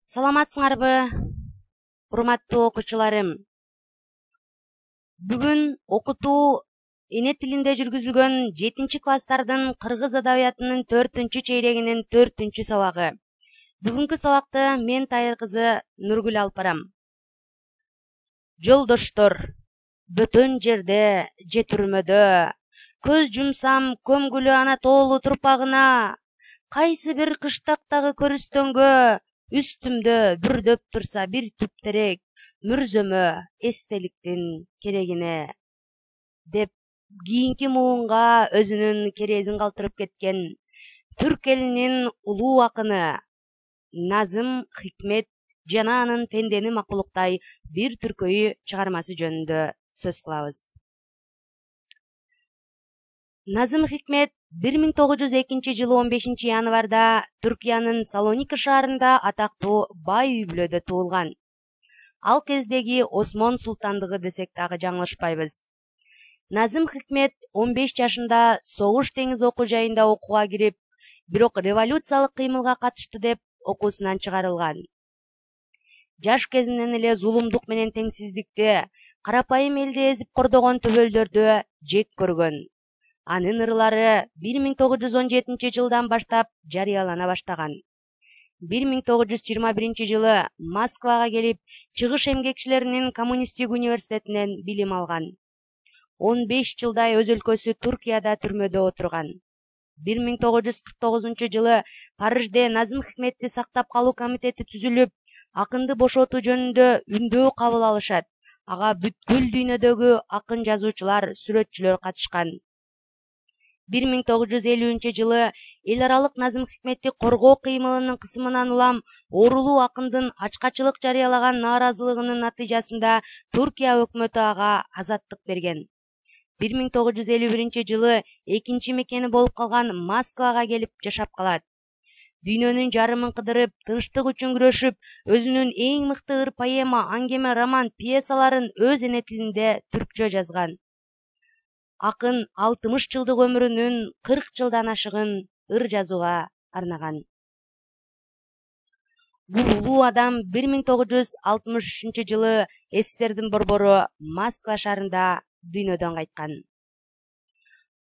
Саламатсыңарбы, урматтуу окуучуларым. Бүгүн окутуу эне тилинде жүргүзүлгөн 7-класстардын кыргыз адабиятынын 4-чейрегинин 4-сабагы. Бүгүнкү сабакты мен Тайыр кызы Нургүл алып барам. Жолдоштор, бөтөн жерде, же түрмөдө, көз жумсам көмгүлү ана тоолу турпагына, кайсы бир кыштактагы көрүстөнгө үстүмдө бүрдөп турса бир түп терек, мүрзөмө эстеликтин керегине, деп кийинки муунга өзүнүн керезин калтырып кеткен түрк элинин улуу акыны Назым Хикмет жана анын Пендени макулуктай бир түркөйү чыгармасы жөнүндө сөз кылабыз. Назым Хикмет 1902 жылы 15 январда Түркиянын Салоники шаарында атактуу бай үй-бүлөдө туулган. Ал кездеги Осмон султандыгы десек дагы жаңылышпайбыз. Назым Хикмет 15 жашында Согуш теңиз окуу жайында окууга кирип, бирок революциялык кыймылга катышты деп окуусунан чыгарылган. Жаш кезинен эле зулумдук менен теңсиздикти, карапайым элди эзип кордогон төбөлдөрдү жек көргөн. Анын ырлары 1917 жылдан баштап жарыялана баштаган. 1921 жылы Москвага келип, Чыгыш эмгекчилеринин коммунисттик университетинен билим алган. 15 жылдай өз өлкөсү Туркияда түрмөдө отурган. 1949 жылы Парижде Назым Хикметти сактап калуу комитети түзүлүп, акынды бошотуу жөнүндө үндөө кабыл алышат. Ага бүткүл дүйнөдөгү акын жазуучулар, сүрөтчүлөр катышкан. 1950 жылы эл аралык Назым Хикметти коргоо кыймылынын кысымынан улам оорулуу акындын ачкачылык жарыялаган нааразылыгынын натыйжасында Туркия өкмөтү ага азаттык берген. 1951 жылы экинчи мекени болуп калган Москвага келип жашап калат. Дүйнөнүн жарымын кыдырып, тынчтык үчүн күрөшүп, өзүнүн эң мыкты ыр поэма, аңгеме, роман, пьесаларын өз эне тилинде түркчө жазган. Акын 60 жылдык өмүрүнүн 40 жылдан ашыгын ыр жазууга арнаган. Бул улуу адам 1963 жылы СССРдин борбору Москва шаарында дүйнөдөн кайткан.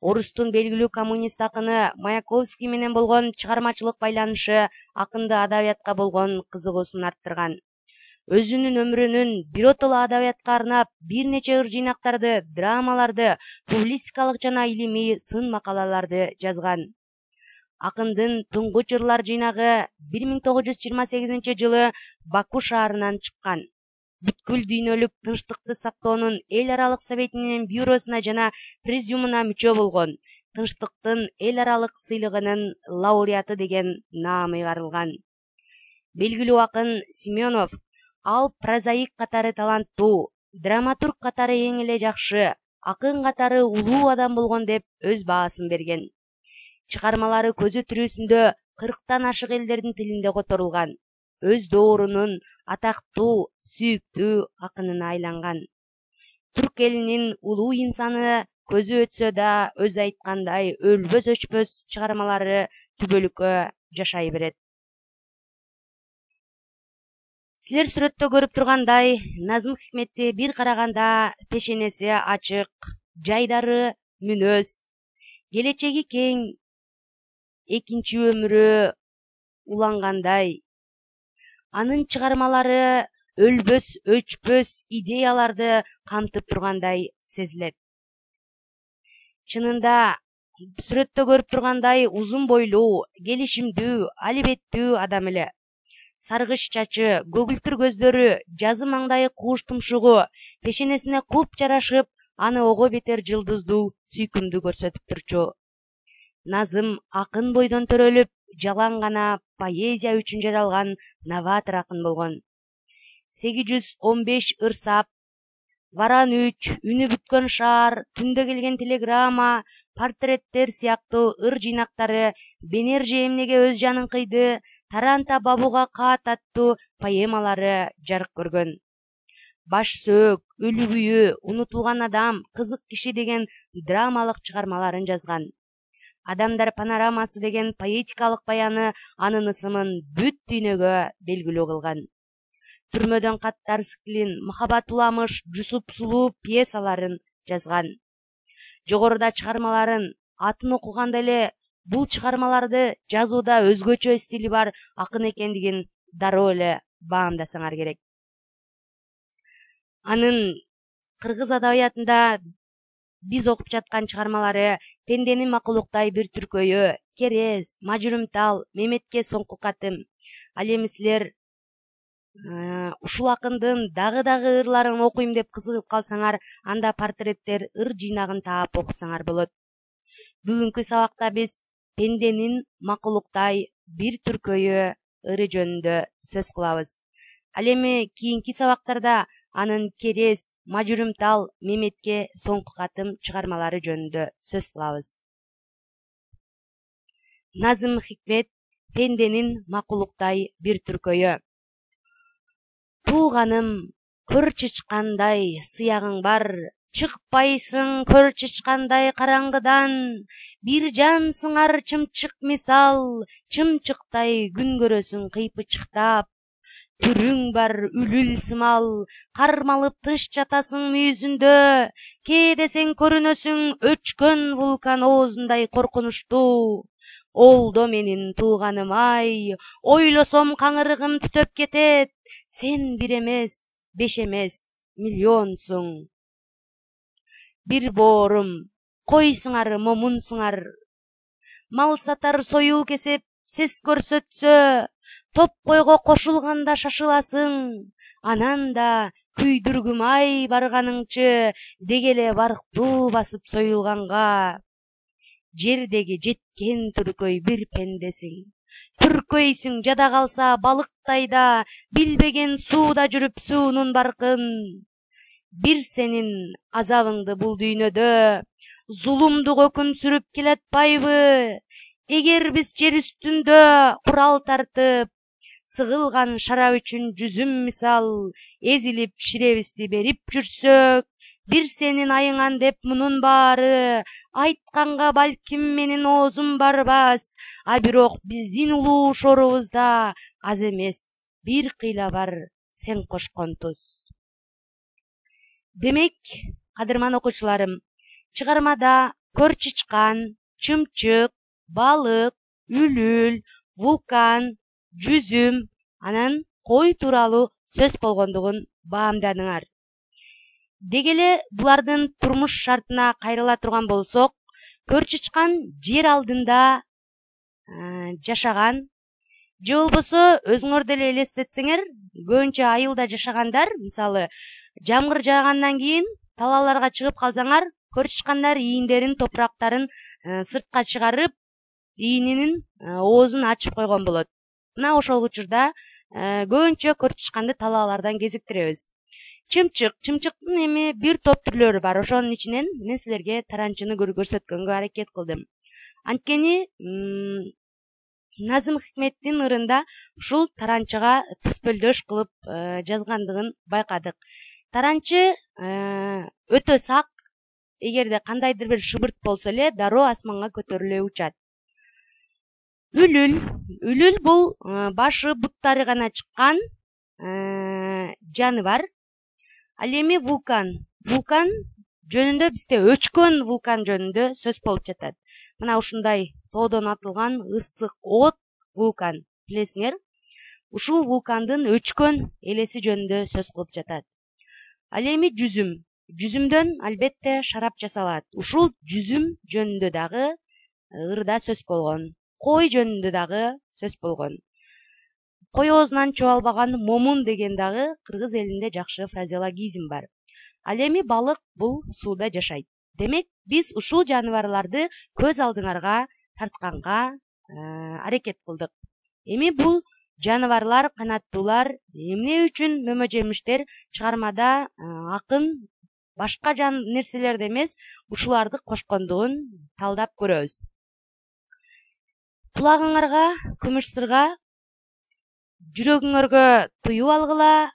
Орустун белгилүү коммунист акыны Маяковский менен болгон чыгармачылык байланышы акынды адабиятка болгон кызыгуусун арттырган. Өзүнүн өмүрүнүн биротоло адабиятка арнап, бир нече ыр жыйнактарды, драмаларды, публицистикалык жана илимий сын макалаларды жазган. Акындын туңгуч ырлар жыйнагы 1928 жылы Баку шаарынан чыккан. Бүткүл дүйнөлүк тынчтыкты сактоонун эл аралык советинин бюросуна жана президиумуна мүчө болгон. Тынчтыктын эл аралык сыйлыгынын лауреаты деген наам ыйгарылган. Белгилүү акын Семенов ал прозаик катары таланттуу, драматург катары эң эле жакшы, акын катары улуу адам болгон деп өз баасын берген. Чыгармалары көзү тирүүсүндө 40тан ашык элдердин тилинде которулган. Өз доорунун атактуу, сүйүктүү акынына айланган. Түрк элинин улуу инсаны көзү өтсө да, өзү айткандай, өлбөс өчпөс чыгармалары түбөлүккө жашай берет. Силер сүрөттө көрүп тургандай, Назым Хикметти бир караганда пешенеси ачык, жайдары мүнөз, келечеги кең, экинчи өмүрү улангандай. Анын чыгармалары өлбөс, өчпөс идеяларды камтып тургандай сезилет. Чынында, сүрөттө көрүп тургандай узун бойлуу, келишимдүү, алибеттүү адам эле. Саргыч чачы, көгүлтүр көздөрү, жазы маңдайы кууш тумшугу, пешенесине куп жарашып, аны ого бетер жылдыздуу, сүйкүмдүү көрсөтүп турчу. Назым акын бойдон төрөлүп, жалаң гана поэзия үчүн жаралган новатор акын болгон. 815 ырсап, Варан 3, Үнү бүткөн шаар, Түндө келген телеграмма, портреттер сыяктуу ыр жыйнактары, Бенерже эмнеге өз жанын кыйды, Таранта бабуга каат аттуу поэмалары жарык көргөн. Баш сөөк, Өлү күйү, Унутулган адам, Кызык киши деген драмалык чыгармаларын жазган. Адамдар панорамасы деген поэтикалык баяны анын ысымын бүт дүйнөгө белгилүү кылган. Түрмөдөн каттар Склин, Махаббат уламыш, Жусуп Сулуу пьесаларын жазган. Жогоруда чыгармаларын атын окуганда эле бул чыгармаларды жазууда өзгөчө стили бар акын экендигин дароо эле баамдасаңар керек. Анын кыргыз адабиятында биз окуп жаткан чыгармалары Пендени макулуктай бир түркөйү, Керез, Мажүрүмтал, Меметке соңку катым. Ал эми силер ушул акындын дагы ырларын окуйм деп кызыгып калсаңар, анда портреттер ыр жыйнагын таап окусаңар болот. Бүгүнкү сабакта биз Пенденин макулуктай бир түркөйү ыры жөнүндө сөз кылабыз. Ал эми кийинки сабактарда анын Керез, Мажүрүмтал, Меметке соңку катым чыгармалары жөнүндө сөз кылабыз. Назым Хикмет, Пенденин макулуктай бир түркөйү. Тууганым, көр чычкандай сыягың бар, чыкпайсың көр чычкандай караңгыдан, бир жан сыңар чымчык мисал, чымчыктай күн көрөсүң кыйпычыктап. Түрүң бар үлүл сымал, кармалып тыш жатасың мүйүзүндө, кээде сен көрүнөсүң өчкөн вулкан оозундай коркунучтуу. Олдо менин тууганым ай, ойлосом каңырыгым түтөп кетет, сен бир эмес, 5 эмес, миллионсуң. Бир боорум, койсуңар, момунсуңар, мал сатар союл кесеп, сес көрсөтсө, топ койго кошулганда шашыласың, анан да күйдүргүм ай барганыңчы, дегеле барктуу басып союлганга. Жердеги жеткен түркөй бир пендесиң. Түркөйсүң жада калса балыктайда, билбеген сууда жүрүп суунун баркын. Бир сенин азабыңды бул дүйнөдө, зулумдук өкүм сүрүп келатпайбы? Эгер биз жер үстүндө курал тартып, сыгылган шара үчүн жүзүм мисал, эзилип ширебизди берип жүрсөк, бир сенин айыңан деп мунун баары, айтканга балким менин оозум барбас, а бирок биздин улуу шорубузда аз эмес, бир кыйла бар сен кошкон туз. Демек, кадырман окуучуларым, чыгармада көр чычкан, чымчык, балык, үлүл, вулкан, жүзүм, анан кой тууралуу сөз болгондугун баамдадыңар. Дегеле булардын турмуш шартына кайрыла турган болсок, көр чычкан жер алдында жашаган, же болбосо өзүңөр деле элестетсеңер, көбүнчө айылда жашагандар, мисалы, жамгыр жаагандан кийин талааларга чыгып калсаңар, көр чычкандар ийиндерин, топурактарын сыртка чыгарып, ийининин оозун ачып койгон болот. Мына ошол учурда көбүнчө көр чычканды талаалардан кезиктиребиз. Чымчыктын эми бир топ түрлөрү бар. Ошонун ичинен мен силерге таранчыны көрсөткөнгө аракет кылдым. Анткени Назым Хикметтин ырында ушул таранчыга түспөлдөш кылып жазгандыгын байкадык. Таранчы өтө сак, эгерде кандайдыр бир шыбырт болсо эле дароо асманга көтөрүлө учат. Үлүл бул башы буттары гана чыккан жаныбар. Ал эми вулкан жөнүндө бизде өчкөн вулкан жөнүндө сөз болуп жатат. Мына ушундай тоодон атылган ысык от вулкан, билесиңер? Ушул вулкандын өчкөн элеси жөнүндө сөз кылып жатат. Ал эми жүзүмдөн албетте шарап жасалат. Ушул жүзүм жөнүндө дагы ырда сөз болгон. Кой жөнүндө дагы сөз болгон. Кой оозунан чоалбаган момун деген дагы кыргыз элинде жакшы фразеологизм бар. Ал эми балык бул сууда жашайт. Демек, биз ушул жаныбарларды көз алдыңарга тартканга аракет кылдык. Эми бул жаныбарлар, канаттуулар эмне үчүн мөмө жемиштер чыгармада акын башка нерселерди эмес, ушуларды кошкондугун талдап көрөбүз. Кулагыңарга күмүш сырга, жүрөгүңөргө туюп алгыла.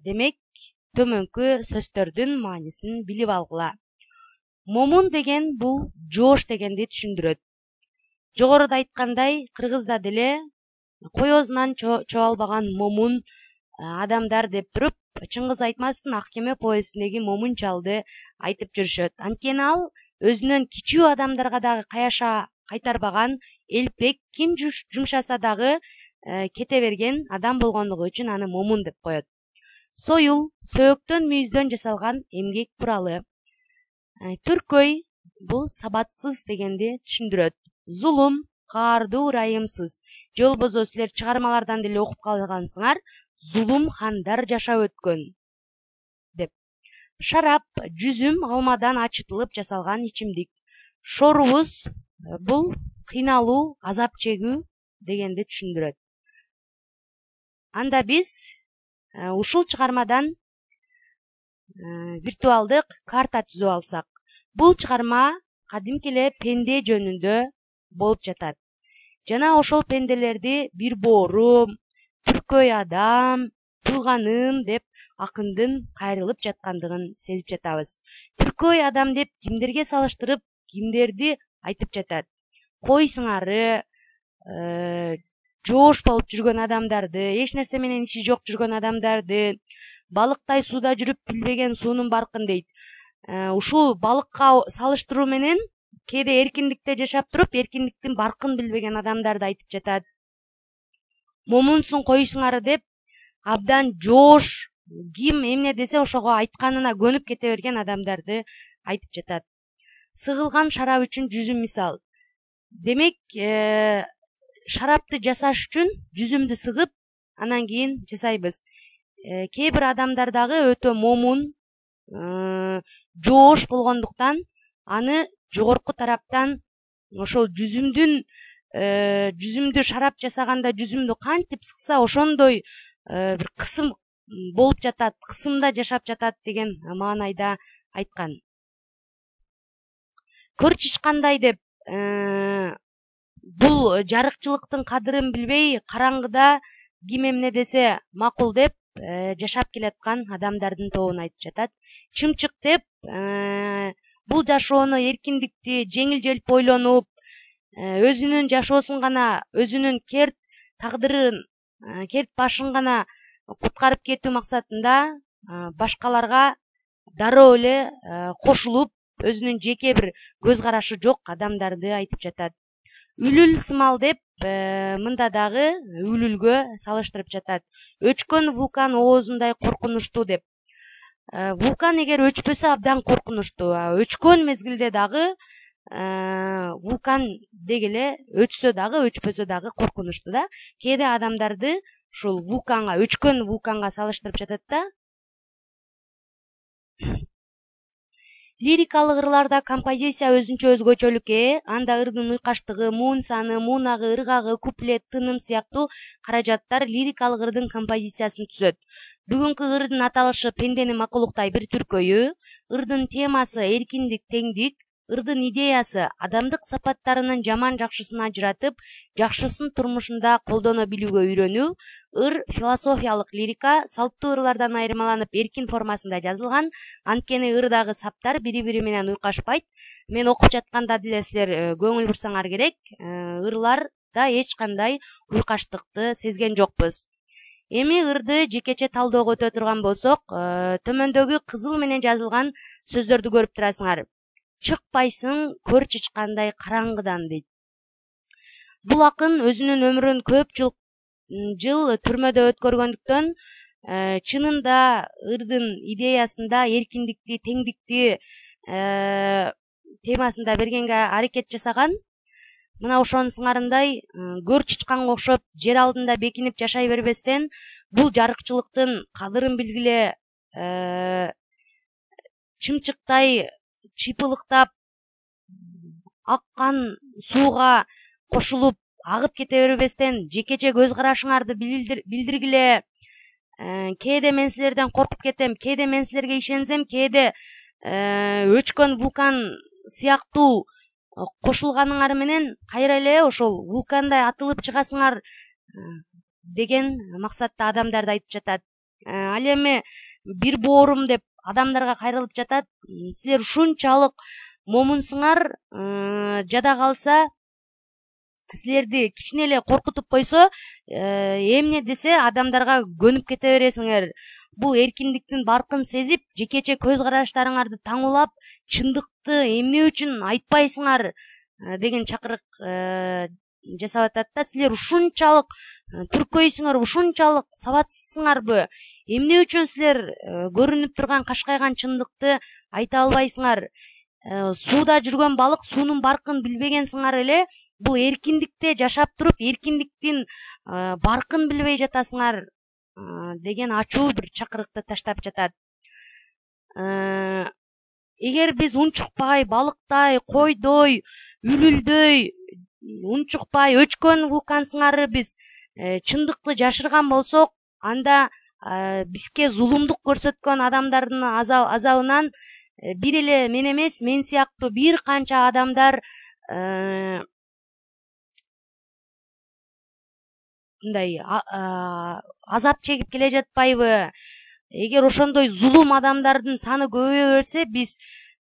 Демек, төмөнкү сөздөрдүн маанисин билип алгыла. Момун деген бул жоош дегенди түшүндүрөт. Жогоруда айткандай, кыргызда деле коёзунан чоалбаган момун адамдар деп туруп, Чыңгыз Айтматовдун Ак кеме повестиндеги момун чалды айтып жүрүшөт. Анткени ал өзүнөн кичүү адамдарга дагы каяша кайтарбаган, элпек, ким жумшаса дагы кете берген адам болгондугу үчүн аны момун деп коет. Союл, сөөктөн мүйүздөн жасалган эмгек куралы. Түркөй бул сабатсыз дегенди түшүндүрөт. Зулум, каардуу, ырайымсыз. Же болбосо силер чыгармалардан деле окуп калгансыңар, зулум хандар жашап өткөн деп. Шарап, жүзүм алмадан ачытылып жасалган ичимдик. Шорубуз бул кыйналуу, азап чегүү дегенди түшүндүрөт. Анда биз ушул чыгармадан виртуалдык карта түзүп алсак, бул чыгарма кадимки эле пенде жөнүндө болуп жатат. Жана ошол пенделерди бир боору, түркөй адам, тууганым деп акындын кайрылып жаткандыгын сезип жатабыз. Түркөй адам деп кимдерге салыштырып, кимдерди айтып жатат? Кой сыңары, жоош болуп жүргөн адамдарды, эч нерсе менен иши жок жүргөн адамдарды, балыктай сууда жүрүп билбеген суунун баркын дейт. Ушул балыкка салыштыруу менен кээде эркиндикте жашап туруп, эркиндиктин баркын билбеген адамдарды айтып жатат. Момунсуң, койсуңары деп абдан жоош, ким эмне десе ошого айтканына көнүп кете берген адамдарды айтып жатат. Сыгылган шарап үчүн жүзүм мисал. Демек, шарапты жасаш үчүн жүзүмдү сыгып, анан кийин жасайбыз. Кээ бир адамдар дагы өтө момун, жоош болгондуктан аны жогорку тараптан ошол жүзүмдү шарап жасаганда жүзүмдү кантип сыкса ошондой бир кысым болуп жатат, кысымда жашап жатат деген маанайда айткан. Көрчүш кандай деп, бул жарыкчылыктын кадырын билбей, караңгыда ким эмне десе макул деп жашап келаткан адамдардын тобун айтып жатат. Чымчык деп, бул жашоону, эркиндикти жеңил желп ойлонуп, өзүнүн жашоосун гана, өзүнүн керт тагдырын, керт башын гана куткарып кетүү максатында башкаларга дароо эле кошулуп, өзүнүн жеке бир көз карашы жок адамдарды айтып жатат. Үлүл сымал деп, мында дагы үлүлгө салыштырып жатат. Өчкөн вулкан оозундай коркунучтуу деп. Вулкан эгер өчпөсө абдан коркунучтуу, өчкөн мезгилде дагы вулкан дегеле өчсө дагы, өчпөсө дагы коркунучтуу да. Кээде адамдарды ушул вулканга, өчкөн вулканга салыштырып жатат да. Лирикалык ырларда композиция өзүнчө өзгөчөлүк анда ырдын уйкаштыгы, муун саны, муунагы, ыргагы, куплет, тыным сыяктуу каражаттар лирикалык ырдын композициясын түзөт. Бүгүнкү ырдын аталышы пендени макулуктай бир түркөйү, ырдын темасы эркиндик, теңдик, ырдын идеясы адамдык сапаттарынын жаман жакшысын ажыратып, жакшысын турмушунда колдоно билүүгө үйрөнүү. Ыр философиялык лирика салттуу ырлардан айырмаланып эркин формасында жазылган, анткени ырдагы саптар бири-бири менен уйкашпайт. Мен окуп жатканда деле силер көңүл бурсаңар керек, ырларда эч кандай уйкаштыкты сезген жокпуз. Эми ырды жекече талдөөгө өтө турган болсок, төмөндөгү кызыл менен жазылган сөздөрдү көрүп турасыңар. Чыкпайсың көрчүчкандай караңгыдан дейт. Бул акын өзүнүн өмүрүн көп жыл түрмөдө өткөргөндүктөн, чынында ырдын идеясында эркиндикти, теңдикти темасында бергенге аракет жасаган. Мына ошонун сыңарындай көрчүчканга окшоп жер алдында бекинип жашай бербестен, бул жарыкчылыктын кадырын билгиле, чымчыктай чыйпылыктап аккан сууга кошулуп агып кете бербестен, жекече көз карашыңарды билдиргиле. Кээде мен силерден коркуп кетем, кээде мен силерге ишенсем, кээде өчкөн вулкан сыяктуу кошулганыңар менен кайра эле ошол вулкандай атылып чыгасыңар деген максатта адамдарды айтып жатат. Ал эми бир боорум деп адамдарга кайрылып жатат. Силер ушунчалык момунсуңар, жада калса силерди кичине эле коркутуп койсо, эмне десе адамдарга көнүп кете бересиңер. Бул эркиндиктин баркын сезип, жекече көз караштарыңарды таңуулап, чындыкты эмне үчүн айтпайсыңар деген чакырык жасап атат да. Силер ушунчалык түркөйсүңөр, ушунчалык сабатсызсыңарбы? Эмне үчүн силер көрүнүп турган кашкайган чындыкты айта албайсыңар? Сууда жүргөн балык суунун баркын билбегенсиңар эле, бул эркиндикте жашап туруп, эркиндиктин баркын билбей жатасыңар деген ачуу бир чакырыкты таштап жатат. Эгер биз унчукпай, балыктай, койдой, үлүлдөй, унчукпай, өчкөн вулкан сыңары биз чындыкты жашырган болсок, анда бизге зулумдук көрсөткөн адамдардын азабынан бир эле мен эмес, мен сыяктуу бир канча адамдар мындай азап чегип келе жатпайбы? Эгер ошондой зулум адамдардын саны көбөйө берсе, биз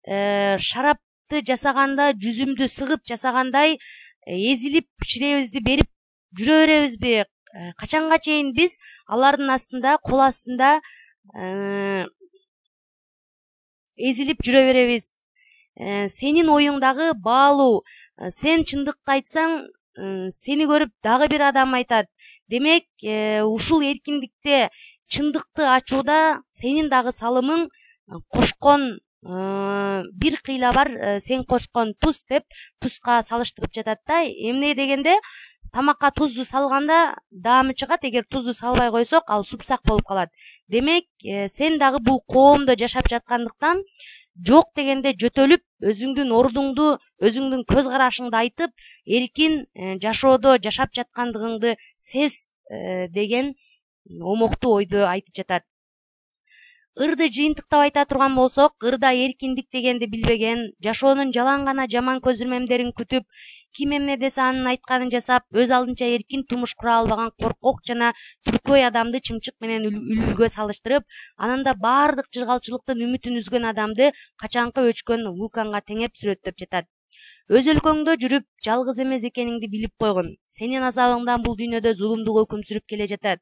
шарапты жасаганда, жүзүмдү сыгып жасагандай эзилип, ширебизди берип жүрө беребизби? Качанга чейин биз алардын астында, кол астында эзилип жүрө беребиз? Сенин оюңдагы баалуу, сен чындыкты айтсаң, сени көрүп дагы бир адам айтат. Демек, ушул эркиндикте чындыкты ачууда сенин дагы салымың, кошкон бир кыйла бар, сен кошкон туз деп тузга салыштырып жатат да. Эмне дегенде, тамакка тузду салганда даамы чыгат, эгер тузду салбай койсок, ал супсак болуп калат. Демек, сен дагы бул коомдо жашап жаткандыктан, жок дегенде жөтөлүп, өзүңдүн ордуңду, өзүңдүн көз карашыңды айтып, эркин жашоодо жашап жаткандыгыңды сез деген омоктуу ойду айтып жатат. Ырды жыйынтыктап айта турган болсок, ырда эркиндик дегенди билбеген, жашоонун жалаң гана жаман көзүрмемдерин күтүп, ким эмне десе анын айтканын жасап, өз алдынча эркин турмуш кура албаган коркок жана түркөй адамды чымчык менен үлүлгө салыштырып, анан да баардык жыргалчылыктын үмүтүн үзгөн адамды качанкы өчкөн вулканга теңеп сүрөттөп жатат. Өз өлкөңдө жүрүп, жалгыз эмес экениңди билип койгун. Сенин азабыңдан бул дүйнөдө зулумдук өкүм сүрүп келе жатат.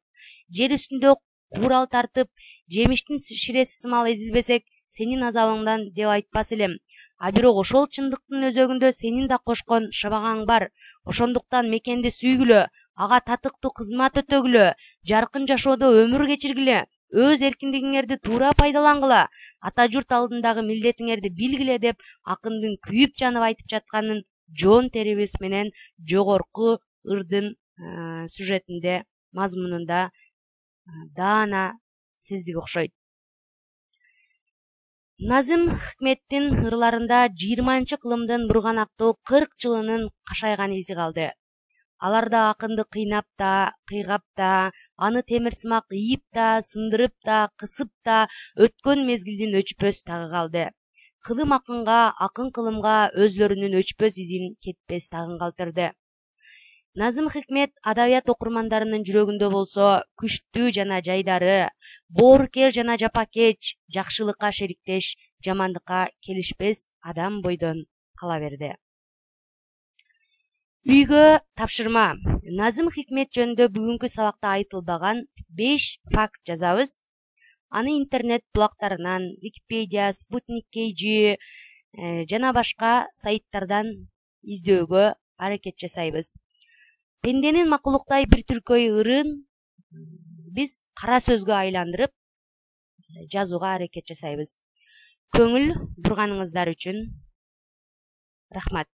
Жер үстүндө курал тартып, жемиштин ширеси сымал эзилбесек, сенин азабыңдан деп айтпас элем. А бирок ошол чындыктын өзөгүндө сенин да кошкон шабагаң бар. Ошондуктан мекенди сүйгүлө, ага татыктуу кызмат өтөгүлө, жаркын жашоодо өмүр кечиргиле, өз эркиндигиңерди туура пайдалангыла, ата журт алдындагы милдетиңерди билгиле деп акындын күйүп жанып айтып жатканын жоон терибиз менен жогорку ырдын сюжетинде, мазмунунда даана сездик окшойт. Назым Хикметтин ырларында 20-кылымдын бурганактуу 40 жылынын кашайган изи калды. Аларда акынды кыйнап да, кыйгап да, аны темирсымак ийип да, сындырып да, кысып да өткөн мезгилдин өчпөс тагы калды. Кылым акынга, акын кылымга өзлөрүнүн өчпөс изин кетпес тагын калтырды. Назым Хикмет адабият окурмандарынын жүрөгүндө болсо, күчтүү жана жайдары, боорукер жана жапакеч, жакшылыкка шериктеш, жамандыкка келишпес адам бойдон кала берди. Үйгө тапшырма. Назым Хикмет жөнүндө бүгүнкү сабакта айтылбаган 5 факт жазабыз. Аны интернет булактарынан, Википедия, Спутник KG жана башка сайттардан издөөгө аракет жасайбыз. Пенденин макулуктай бир түркөй ырын биз кара сөзгө айландырып жазууга аракет жасайбыз. Көңүл бурганыңыздар үчүн рахмат.